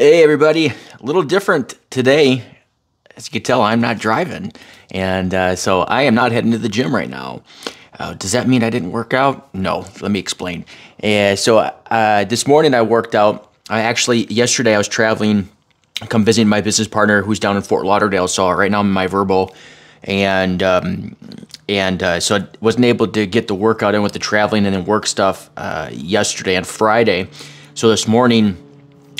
Hey everybody, a little different today. As you can tell, I'm not driving, and so I am not heading to the gym right now. Does that mean I didn't work out? No, let me explain. This morning I worked out. Yesterday I was traveling, come visiting my business partner who's down in Fort Lauderdale. So right now I'm in my Verbo, so I wasn't able to get the workout in with the traveling and then work stuff yesterday and Friday. So this morning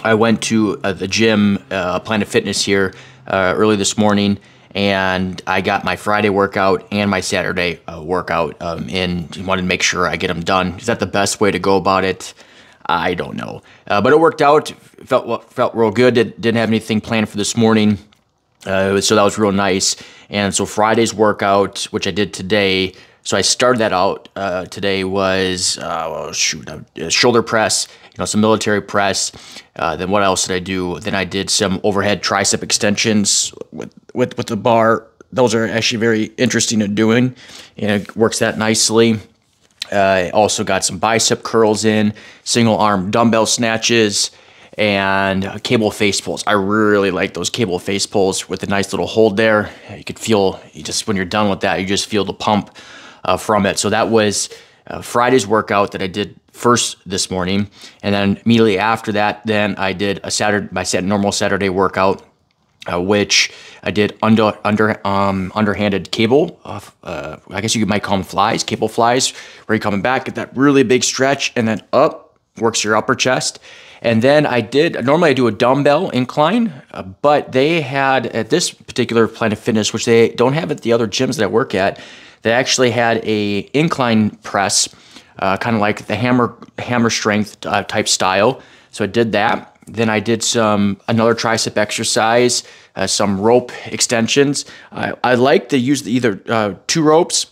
I went to the gym, Planet Fitness here, early this morning, and I got my Friday workout and my Saturday workout, and wanted to make sure I get them done. Is that the best way to go about it? I don't know, but it worked out. Felt real good. Didn't have anything planned for this morning, so that was real nice. And so Friday's workout, which I did today. So I started that out today was shoulder press, some military press. Then what else did I do? Then I did some overhead tricep extensions with the bar. Those are actually very interesting to doing, and it works that nicely. I also got some bicep curls in, single arm dumbbell snatches, and cable face pulls. I really like those cable face pulls with a nice little hold there. You could feel, when you're done with that, you just feel the pump from it. So that was Friday's workout that I did first this morning, and then immediately after that, then I did my normal Saturday workout, which I did underhanded cable. I guess you might call them flies, cable flies, where you're coming back, get that really big stretch, and then up, works your upper chest. And then normally I do a dumbbell incline, but they had at this particular Planet Fitness, which they don't have at the other gyms that I work at, they actually had a incline press, kind of like the hammer strength type style. So I did that. Then I did another tricep exercise, some rope extensions. I like to use either 2 ropes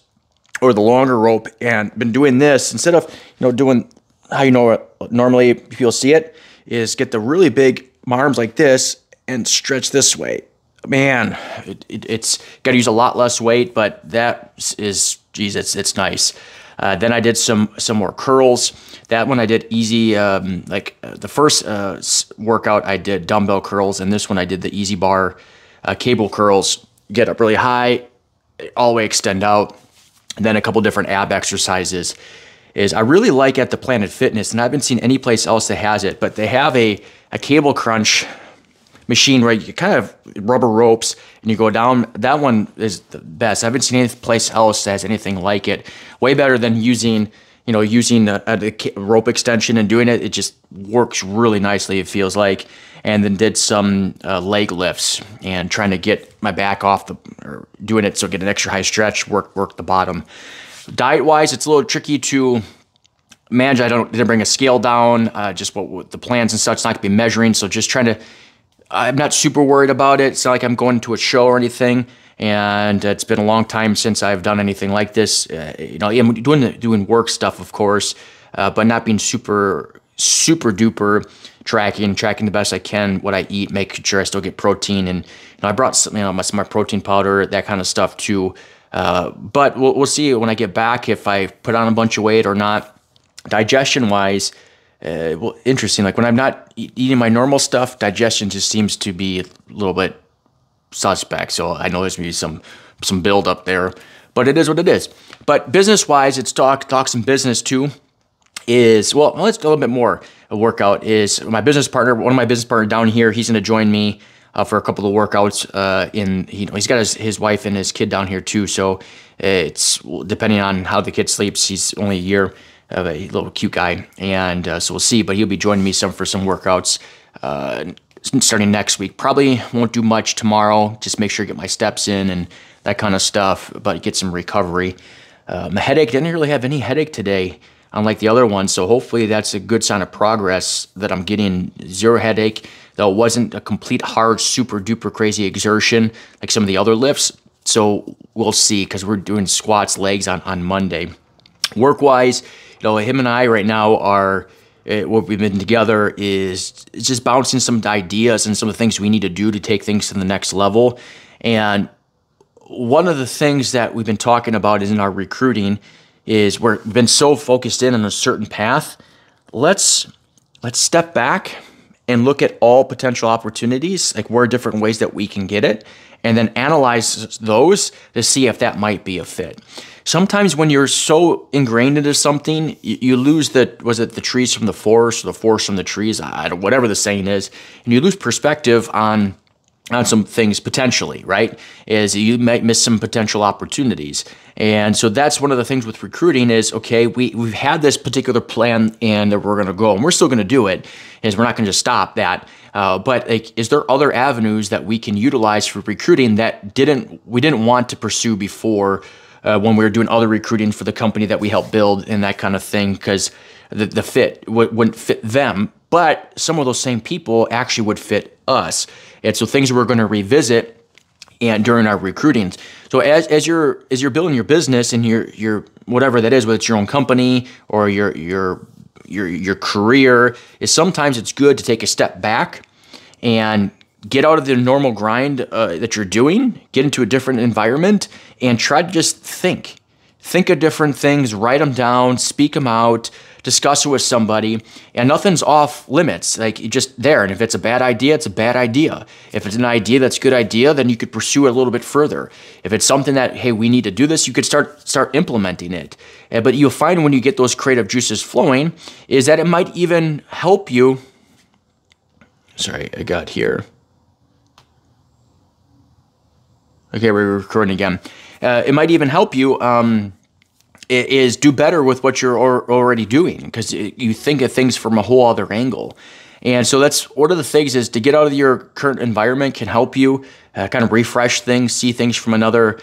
or the longer rope, and been doing this instead of doing how normally people see it, is get the really big arms like this and stretch this way. Man, it's got to use a lot less weight, but that is, geez, it's nice. Then I did some more curls. That one I did easy, the first workout I did dumbbell curls, and this one I did the easy bar cable curls. Get up really high, all the way extend out. And then a couple different ab exercises. I really like at the Planet Fitness, and I haven't seen any place else that has it, but they have a cable crunch machine where you kind of rubber ropes and you go down. That one is the best. I haven't seen any place else that has anything like it. Way better than using the rope extension and doing it. It just works really nicely, it feels like. And then did some leg lifts and trying to get my back off or doing it so get an extra high stretch, work the bottom. Diet-wise, it's a little tricky to manage. Didn't bring a scale down, just what the plans and such, not to be measuring. So just trying to, I'm not super worried about it. It's not like I'm going to a show or anything. And it's been a long time since I've done anything like this. I'm doing work stuff, of course, but not being super duper tracking the best I can what I eat, making sure I still get protein. And I brought some, my protein powder, that kind of stuff too. But we'll see when I get back if I put on a bunch of weight or not. Digestion wise, interesting. Like when I'm not eating my normal stuff, digestion just seems to be a little bit suspect. So I know there's maybe some build up there, but it is what it is. But business wise, it's talk some business too. Let's go a little bit more. A workout is my business partner. One of my business partners down here, he's going to join me for a couple of workouts. He's got his wife and his kid down here too. So it's depending on how the kid sleeps. He's only a year, a little cute guy, and so we'll see. But he'll be joining me for some workouts starting next week. Probably won't do much tomorrow. Just make sure to get my steps in and that kind of stuff. But get some recovery. My headache, didn't really have any headache today, unlike the other one. So hopefully that's a good sign of progress that I'm getting zero headache. Though it wasn't a complete hard, super duper crazy exertion like some of the other lifts. So we'll see, because we're doing squats, legs on Monday. Work-wise, him and I right now are, what we've been together is just bouncing some ideas and some of the things we need to do to take things to the next level. And one of the things that we've been talking about is in our recruiting is we've been so focused in on a certain path. Let's step back and look at all potential opportunities, like where different ways that we can get it, and then analyze those to see if that might be a fit. Sometimes when you're so ingrained into something, you lose the trees from the forest, or the forest from the trees, whatever the saying is, and you lose perspective on some things potentially, right? Is you might miss some potential opportunities. And so that's one of the things with recruiting is, okay, we've had this particular plan and we're going to go, and we're still going to do it, is we're not going to just stop that. But like, is there other avenues that we can utilize for recruiting that we didn't want to pursue before when we were doing other recruiting for the company that we helped build and that kind of thing, because the fit wouldn't fit them, but some of those same people actually would fit us. And so things we're going to revisit and during our recruiting. So as you're building your business and your whatever that is, whether it's your own company or your career, is sometimes it's good to take a step back and get out of the normal grind that you're doing, get into a different environment, and try to just think of different things, write them down, speak them out, discuss it with somebody, and nothing's off limits. Like, you're just there. And if it's a bad idea, it's a bad idea. If it's an idea that's a good idea, then you could pursue it a little bit further. If it's something that, hey, we need to do this, you could start implementing it. But you'll find when you get those creative juices flowing is that it might even help you. Sorry, I got here. Okay, we're recording again. It might even help you is do better with what you're already doing, because you think of things from a whole other angle. And so that's one of the things, is to get out of your current environment can help you kind of refresh things, see things from another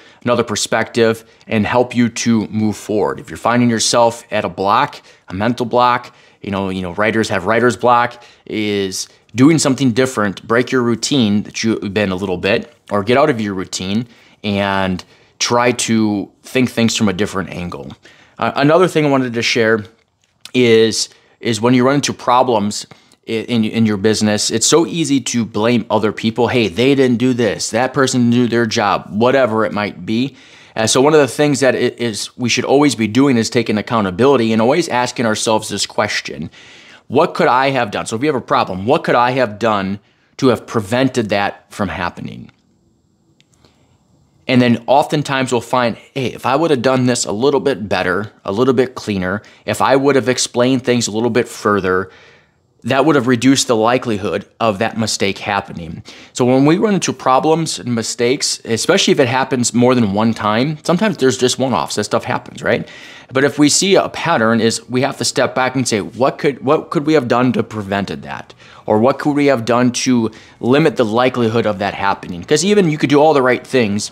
perspective, and help you to move forward. If you're finding yourself at a block, a mental block, writers have writer's block, is doing something different, break your routine that you've been a little bit, or get out of your routine and try to think things from a different angle. Another thing I wanted to share is when you run into problems in your business, it's so easy to blame other people. Hey, they didn't do this, that person didn't do their job, whatever it might be. So one of the things that we should always be doing is taking accountability and always asking ourselves this question: what could I have done? So if you have a problem, what could I have done to have prevented that from happening? And then oftentimes we'll find, hey, if I would have done this a little bit better, a little bit cleaner, if I would have explained things a little bit further, that would have reduced the likelihood of that mistake happening. So when we run into problems and mistakes, especially if it happens more than one time, sometimes there's just one-offs, that stuff happens, right? But if we see a pattern, is we have to step back and say, what could we have done to prevented that? Or what could we have done to limit the likelihood of that happening? Because even you could do all the right things.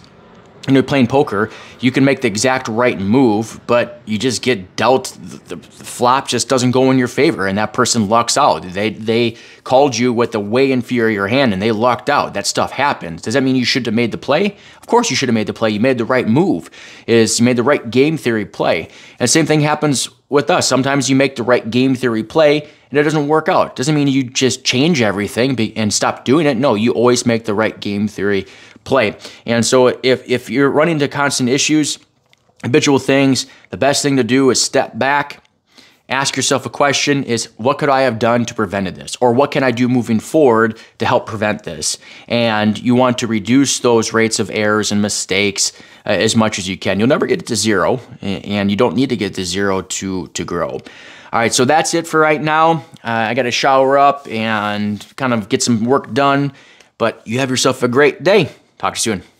When you're playing poker, you can make the exact right move, but you just get dealt, the flop just doesn't go in your favor, and that person lucks out. They called you with a way inferior hand, and they lucked out. That stuff happens. Does that mean you should have made the play? Of course you should have made the play. You made the right move. You made the right game theory play. And the same thing happens with us. Sometimes you make the right game theory play, and it doesn't work out. Doesn't mean you just change everything and stop doing it. No, you always make the right game theory play. And so if you're running into constant issues, habitual things, the best thing to do is step back, ask yourself a question: is what could I have done to prevent this? Or what can I do moving forward to help prevent this? And you want to reduce those rates of errors and mistakes as much as you can. You'll never get to zero, and you don't need to get to zero to grow. All right, so that's it for right now. I got to shower up and kind of get some work done, but you have yourself a great day. Talk to you soon.